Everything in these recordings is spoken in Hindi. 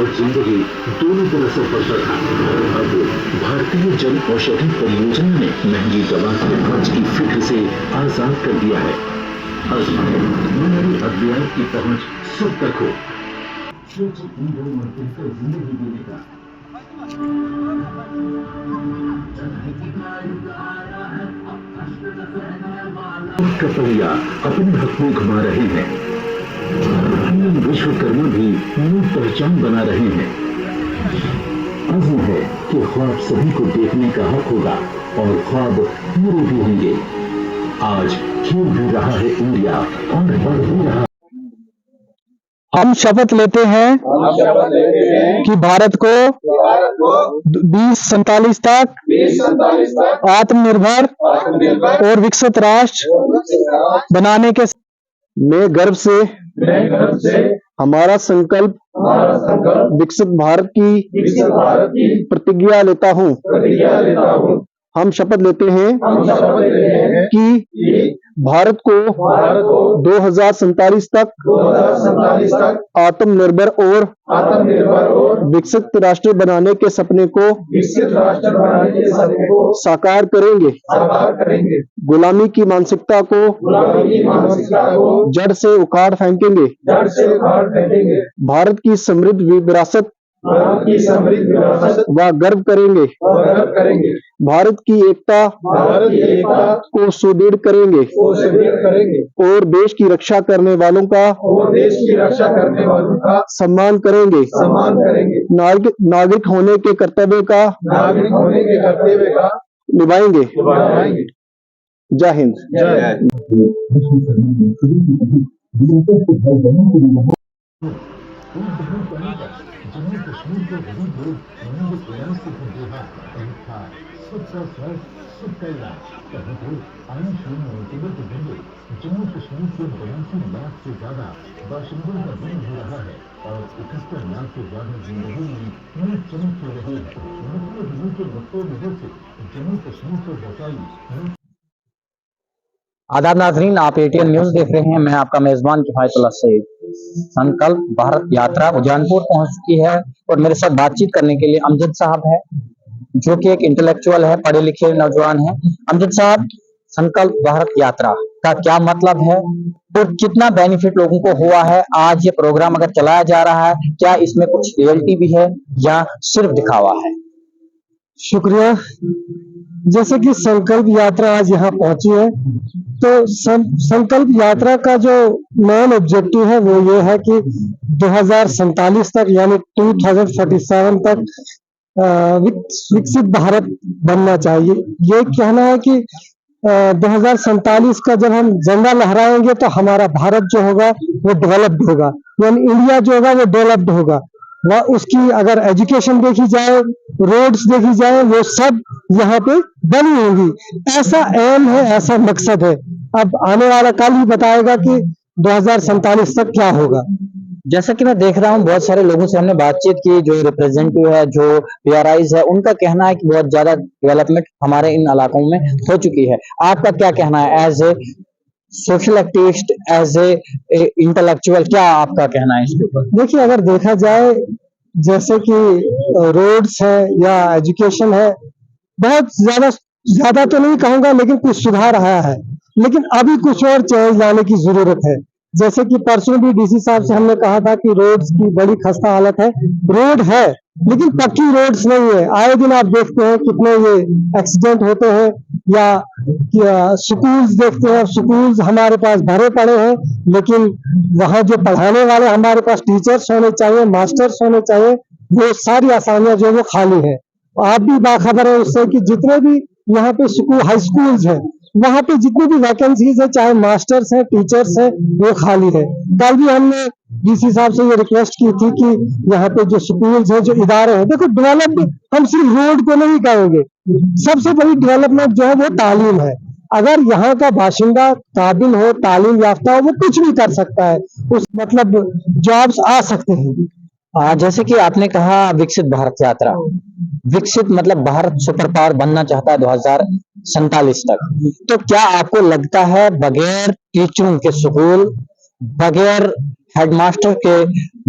और जिंदगी दोनों पर असर पड़ता था। अब भारतीय जन औषधि परियोजना ने महंगी दवा के खर्च की फिक्र से आजाद कर दिया है। हमारी अभियान की पहुंच सब तक हो। स्वच्छ ईंधन और बेहतर जिंदगी देने का कपड़िया अपने हक में घुमा रहे हैं। विश्वकर्मा भी नई पहचान बना रहे हैं। अज़्म है कि ख्वाब सभी को देखने का हक होगा और ख्वाब पूरे भी होंगे। आज खेल भी रहा है इंडिया और बढ़ भी रहा। हम शपथ लेते हैं कि भारत को 2047 तक आत्मनिर्भर और विकसित राष्ट्र बनाने के मैं गर्व से हमारा संकल्प विकसित भारत की प्रतिज्ञा लेता हूँ। हम शपथ लेते हैं कि भारत को 2047 तक आत्मनिर्भर और विकसित राष्ट्र बनाने के सपने को साकार करेंगे। गुलामी की मानसिकता को जड़ से उखाड़ फेंकेंगे। भारत की समृद्ध विरासत व गर्व करेंगे। भारत की एकता को सुदृढ़ करेंगे और देश की रक्षा करने वालों का सम्मान करेंगे। नागरिक होने के कर्तव्य का निभाएंगे। जय हिंद। जम्मू कश्मीर के गरीब लोग नींद प्रयास से बंदेहा था। सबका स्वास्थ्य सबका इलाज कहीं तो आयुष्मान मुसीबत देंगे। जम्मू कश्मीर के 82 लाख से ज्यादा बाशिंदों का दिन हो रहा है और 71 लाख से ज्यादा जिंदगी में चमक हो रही है। मुख्य के नुक्ते नजर से जम्मू कश्मीर को बचाई। आदाब नाजरीन, आप एटीएन न्यूज देख रहे हैं। मैं आपका मेजबान किफायतुल्लाह सईद। संकल्प भारत यात्रा उजानपुर पहुंच चुकी है और मेरे साथ बातचीत करने के लिए अमजद साहब है, जो कि एक इंटेलेक्चुअल है, पढ़े लिखे नौजवान है। अमजद साहब, संकल्प भारत यात्रा का क्या मतलब है और कितना बेनिफिट लोगों को हुआ है? आज ये प्रोग्राम अगर चलाया जा रहा है, क्या इसमें कुछ रियलिटी भी है या सिर्फ दिखावा है? शुक्रिया। जैसे कि संकल्प यात्रा आज यहाँ पहुंची है, तो संकल्प यात्रा का जो मेन ऑब्जेक्टिव है वो ये है कि 2047 तक यानी 2047 तक विकसित भारत बनना चाहिए। ये कहना है कि 2047 का जब हम झंडा लहराएंगे तो हमारा भारत जो होगा वो डेवलप्ड होगा, यानी इंडिया जो होगा वो डेवलप्ड होगा। वह उसकी अगर एजुकेशन देखी जाए, रोड्स देखी जाए, वो सब यहाँ पे बनी होंगी। ऐसा एम है, ऐसा मकसद है। अब आने वाला कल ही बताएगा कि 2047 तक क्या होगा। जैसा कि मैं देख रहा हूँ, बहुत सारे लोगों से हमने बातचीत की, जो रिप्रेजेंटेटिव है, जो पीआरआईज है, उनका कहना है कि बहुत ज्यादा डेवलपमेंट हमारे इन इलाकों में हो चुकी है। आपका क्या कहना है as a social activist, as a intellectual, क्या आपका कहना है इसके ऊपर? देखिए, अगर देखा जाए जैसे कि रोड्स है या एजुकेशन है, बहुत ज्यादा तो नहीं कहूंगा, लेकिन कुछ सुधार आया है। लेकिन अभी कुछ और चेंज लाने की जरूरत है। जैसे कि परसों भी डीसी साहब से हमने कहा था कि रोड्स की बड़ी खस्ता हालत है। रोड है लेकिन पक्की रोड्स नहीं है। आए दिन आप देखते हैं कितने ये एक्सीडेंट होते हैं, या स्कूल्स देखते हैं, स्कूल्स हमारे पास भरे पड़े हैं, लेकिन वहाँ जो पढ़ाने वाले हमारे पास टीचर्स होने चाहिए, मास्टर्स होने चाहिए, वो सारी आसानियां जो वो खाली है। आप भी बाखबर है उससे कि जितने भी यहाँ पे स्कूल, हाई स्कूल्स है, वहाँ पे जितनी भी वैकेंसीज है, चाहे मास्टर्स है, टीचर्स है, वो खाली है। कल भी हमने डीसी साहब से ये रिक्वेस्ट की थी कि यहाँ पे जो स्कूल्स है, जो इदारे हैं, देखो डेवलप्ड हम सिर्फ रोड को नहीं कहेंगे, सबसे बड़ी डेवलपमेंट जो है वो तालीम है। अगर यहाँ का बाशिंदा काबिल हो, तालीम याफ्ता हो, वो कुछ भी कर सकता है, उस मतलब जॉब्स आ सकते हैं। जैसे कि आपने कहा विकसित भारत यात्रा, विकसित मतलब भारत सुपर पावर बनना चाहता है 2047 तक, तो क्या आपको लगता है बगैर टीचरों के स्कूल, बगैर हेडमास्टर के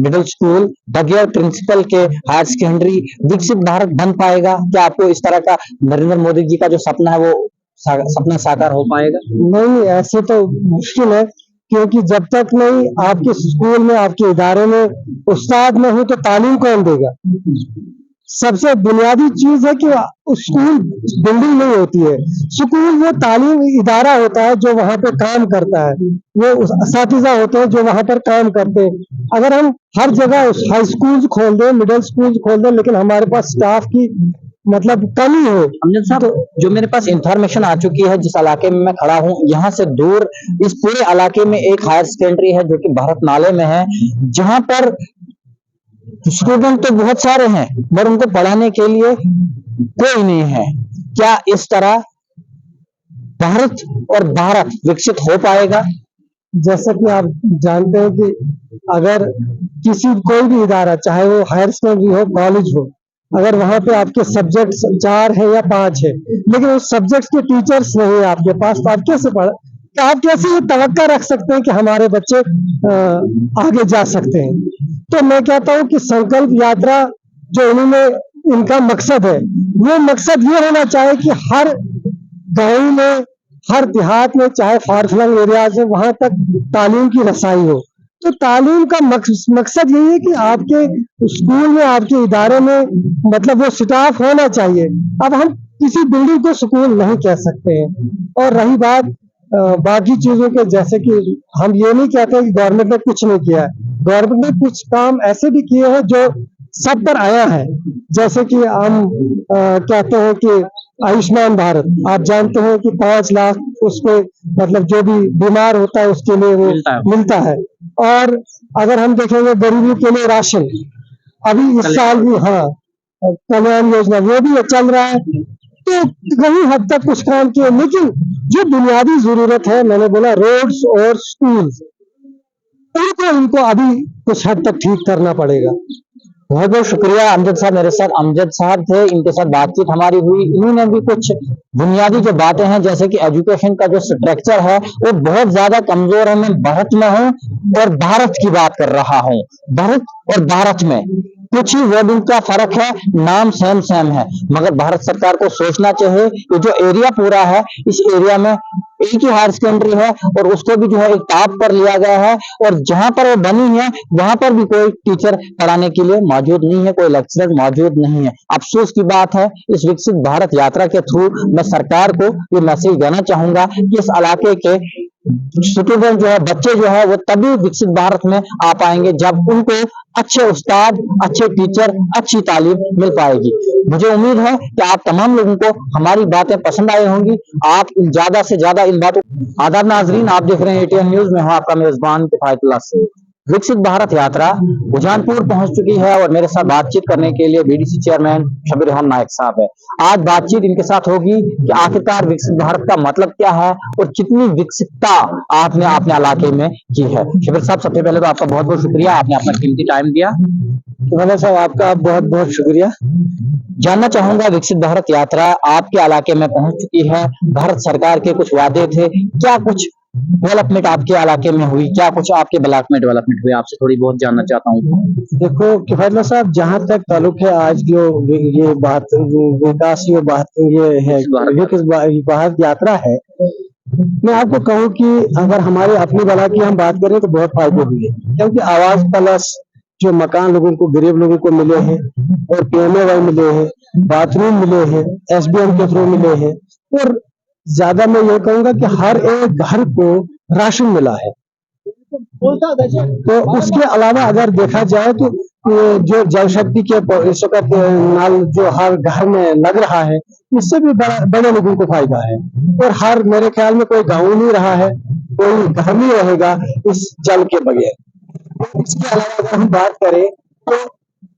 मिडिल स्कूल, बगैर प्रिंसिपल के हायर सेकेंडरी विकसित भारत बन पाएगा? क्या आपको इस तरह का नरेंद्र मोदी जी का जो सपना है वो सपना साकार हो पाएगा? नहीं, ऐसे तो मुश्किल है, क्योंकि जब तक नहीं आपके स्कूल में, आपके इदारे में उस्ताद नहीं हो तो तालीम कौन देगा? सबसे बुनियादी चीज है कि स्कूल बिल्डिंग नहीं होती है, स्कूल वो तालीम इदारा होता है जो वहां पे काम करता है, वो असातिज़ा होते हैं जो वहां पर काम करते हैं। अगर हम हर जगह हाई स्कूल खोल दें, मिडिल स्कूल खोल दें, लेकिन हमारे पास स्टाफ की मतलब कमी हो, अमजद साहब, जो मेरे पास इंफॉर्मेशन आ चुकी है, जिस इलाके में मैं खड़ा हूँ, यहाँ से दूर इस पूरे इलाके में एक हायर सेकेंडरी है जो कि भारत नाले में है, जहां पर स्टूडेंट तो बहुत सारे हैं पर उनको पढ़ाने के लिए कोई नहीं है। क्या इस तरह भारत विकसित हो पाएगा? जैसा कि आप जानते हैं कि अगर किसी कोई भी इदारा, चाहे वो हायर सेकेंडरी हो, कॉलेज हो, अगर वहां पे आपके सब्जेक्ट 4 है या 5 है, लेकिन उस सब्जेक्ट के टीचर्स नहीं है आपके पास, तो आप कैसे पढ़, तो आप कैसे ये तवक्का रख सकते हैं कि हमारे बच्चे आगे जा सकते हैं? तो मैं कहता हूं कि संकल्प यात्रा जो इन्होंने, इनका मकसद है, वो मकसद ये होना चाहिए कि हर गांव में, हर देहात में, चाहे फार फ्लंग एरियाज है, वहां तक तालीम की रसाई हो। तो तालीम का मकसद यही है कि आपके स्कूल में, आपके इदारे में मतलब वो स्टाफ होना चाहिए। अब हम किसी बिल्डिंग को स्कूल नहीं कह सकते हैं। और रही बात बाकी चीजों के, जैसे कि हम ये नहीं कहते कि गवर्नमेंट ने कुछ नहीं किया है, गवर्नमेंट ने कुछ काम ऐसे भी किए हैं जो सब पर आया है। जैसे कि हम कहते हैं कि आयुष्मान भारत, आप जानते हैं कि 5 लाख उसको मतलब जो भी बीमार होता है उसके लिए वो मिलता है। और अगर हम देखेंगे गरीबों के लिए राशन, अभी इस साल भी, हाँ, कल्याण योजना वो भी चल रहा है। तो कहीं हद तक कुछ काम किए, लेकिन जो बुनियादी जरूरत है, मैंने बोला रोड्स और स्कूल्स, इनको अभी कुछ हद तक ठीक करना पड़ेगा। बहुत बहुत शुक्रिया अमजद साहब। मेरे साथ अमजद साहब थे, इनके साथ बातचीत हमारी हुई। इन्होंने भी कुछ बुनियादी जो बातें हैं, जैसे कि एजुकेशन का जो स्ट्रक्चर है वो बहुत ज्यादा कमजोर है। मैं भारत में हूँ और भारत की बात कर रहा हूँ। भारत और भारत में कुछ ही वर्डिंग का फर्क है, नाम सेम सेम है, मगर भारत सरकार को सोचना चाहिए कि जो एरिया पूरा है, इस एरिया में एक ही हायर सेकेंडरी है और उसको भी जो है एक टॉप पर लिया गया है, और जहां पर वो बनी है वहां पर भी कोई टीचर पढ़ाने के लिए मौजूद नहीं है, कोई लेक्चरर मौजूद नहीं है। अफसोस की बात है। इस विकसित भारत यात्रा के थ्रू मैं सरकार को ये मैसेज देना चाहूंगा कि इस इलाके के स्टूडेंट जो है, बच्चे जो है, वो तभी विकसित भारत में आ पाएंगे जब उनको अच्छे उस्ताद, अच्छे टीचर, अच्छी तालीम मिल पाएगी। मुझे उम्मीद है कि आप तमाम लोगों को हमारी बातें पसंद आई होंगी। आप ज्यादा से ज्यादा इन बातों। आदाब नाजरीन, आप देख रहे हैं एटीएन न्यूज में, हूं आपका मेजबान किफायतुल्लाह से। विकसित भारत यात्रा उजानपुर पहुंच चुकी है और मेरे साथ बातचीत करने के लिए बीडीसी चेयरमैन शबीर रहमान नायक साहब है। आज बातचीत इनके साथ होगी कि आखिरकार विकसित भारत का मतलब क्या है और कितनी विकसितता आपने अपने इलाके में की है। शबीर साहब, सबसे पहले तो आपका बहुत बहुत शुक्रिया, आपने अपना कीमती टाइम दिया। तो साहब, आपका बहुत बहुत शुक्रिया। जानना चाहूंगा, विकसित भारत यात्रा आपके इलाके में पहुंच चुकी है, भारत सरकार के कुछ वादे थे, क्या कुछ डेवलपमेंट आपके इलाके में हुई, क्या कुछ आपके ब्लॉक में डेवलपमेंट हुई, आपसे थोड़ी बहुत जानना चाहता हूँ। देखो किफायतुल्लाह साहब, जहाँ तक ताल्लुक है आज जो ये बात, विकास, ये बात, ये है विकसित भारत यात्रा है, मैं आपको कहूँ कि अगर हमारे अपनी बला की हम बात करें तो बहुत फायदे हुए, क्योंकि आवाज प्लस जो मकान लोगों को, गरीब लोगों को मिले हैं, और PMAY मिले हैं, बाथरूम मिले हैं, SBM के थ्रू मिले हैं, और ज्यादा मैं ये कहूंगा कि हर एक घर को राशन मिला है। तो उसके अलावा अगर देखा जाए तो जो जल शक्ति के इस वक्त नल जो हर घर में लग रहा है, इससे भी बड़े लोगों को फायदा है। और हर, मेरे ख्याल में कोई गांव नहीं रहा है, कोई घर नहीं रहेगा इस जल के बगैर। इसके अलावा अगर हम बात करें तो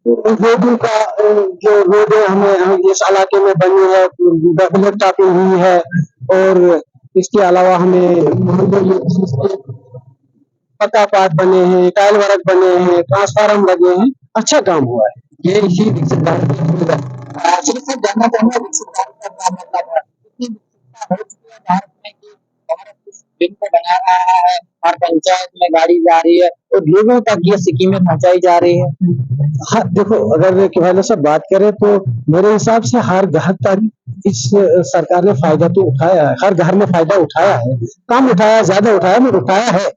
रोडों का, जो रोडें हमें इस इलाके में बनी है, ब्लैक टॉपिंग हुई है, और इसके अलावा हमें पक्का पाथ बने हैं, टाइल वर्क बने हैं, ट्रांसफार्मर लगे हैं, अच्छा काम हुआ है। ये इसी विकसित भारत की नींव है। सिर्फ से जानना चाहूंगा, विकसित भारत का क्या मतलब है, कितनी विकसितता हो चुकी है भारत में कि भारत बिल को बना रहा है, हर पंचायत में गाड़ी जा रही है और लोगों तक ये स्कीमें पहुंचाई जा रही है। हाँ, देखो अगर किफायत साहब बात करें तो मेरे हिसाब से हर घर तक इस सरकार ने फायदा तो उठाया है, हर घर में फायदा उठाया है, कम उठाया, ज्यादा उठाया, मगर उठाया है।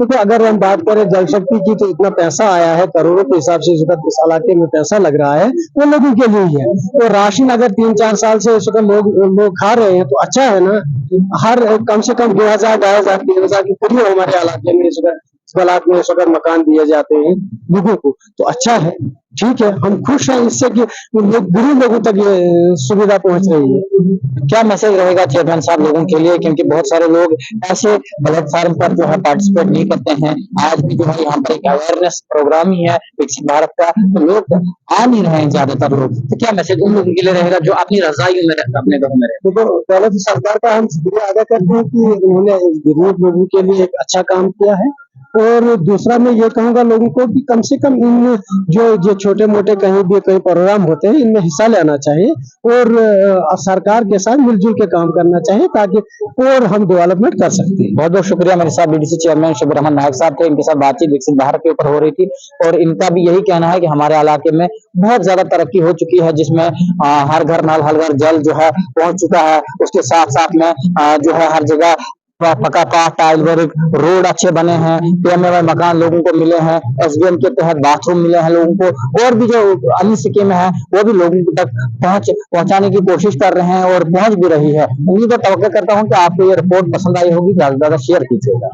देखो अगर हम बात करें जल शक्ति की, तो इतना पैसा आया है, करोड़ों के हिसाब से इस वक्त इस इलाके में पैसा लग रहा है, वो लोगों के लिए ही है। तो राशन अगर 3-4 साल से इस वक्त लोग खा रहे हैं, तो अच्छा है ना। हर कम से कम 2000, 2500, 3000 की करीब हमारे इलाके में इस ब्लॉक में इस वक्त मकान दिए जाते हैं लोगों को, तो अच्छा है, ठीक है, हम खुश हैं इससे कि गरीब लोगों तक ये सुविधा पहुंच रही है। क्या मैसेज रहेगा चेयरमैन साहब लोगों के लिए, क्योंकि बहुत सारे लोग ऐसे प्लेटफॉर्म पर जो है पार्टिसिपेट नहीं करते हैं। आज भी जो है यहाँ पर एक अवेयरनेस प्रोग्राम ही है विकसित भारत का, तो लोग आ नहीं रहे हैं ज्यादातर लोग, तो क्या मैसेज उन लोगों के लिए रहेगा जो अपनी रजाइयों में अपने घरों में रहते देखो पहले तो सरकार का हम शुक्रिया अदा करते हैं कि उन्होंने गरीब लोगों के लिए एक अच्छा काम किया है। और दूसरा मैं ये कहूंगा लोगों को कि कम से कम इन जो छोटे मोटे कहीं भी कहीं प्रोग्राम होते हैं, इनमें हिस्सा लेना चाहिए और सरकार के साथ मिलजुल के काम करना चाहिए, ताकि और हम डेवलपमेंट कर सकते हैं। बहुत बहुत शुक्रिया। मेरे साथ बीडीसी चेयरमैन शबीर रहमान नायक साहब थे, इनके साथ बातचीत विकसित भारत के ऊपर हो रही थी और इनका भी यही कहना है कि हमारे इलाके में बहुत ज्यादा तरक्की हो चुकी है, जिसमें हर घर नल, हर घर जल जो है पहुंच चुका है। उसके साथ साथ में जो है हर जगह पक्का पास, टाइल वर्क, रोड अच्छे बने हैं, पीएमएवाई मकान लोगों को मिले हैं, एसडीएम के तहत बाथरूम मिले हैं लोगों को, और भी जो अन्य स्कीमें हैं वो भी लोगों तक पहुंचाने की कोशिश कर रहे हैं और पहुंच भी रही है। उम्मीद और तवक्को करता हूं कि आपको ये रिपोर्ट पसंद आई होगी, ज्यादा से ज्यादा शेयर कीजिएगा।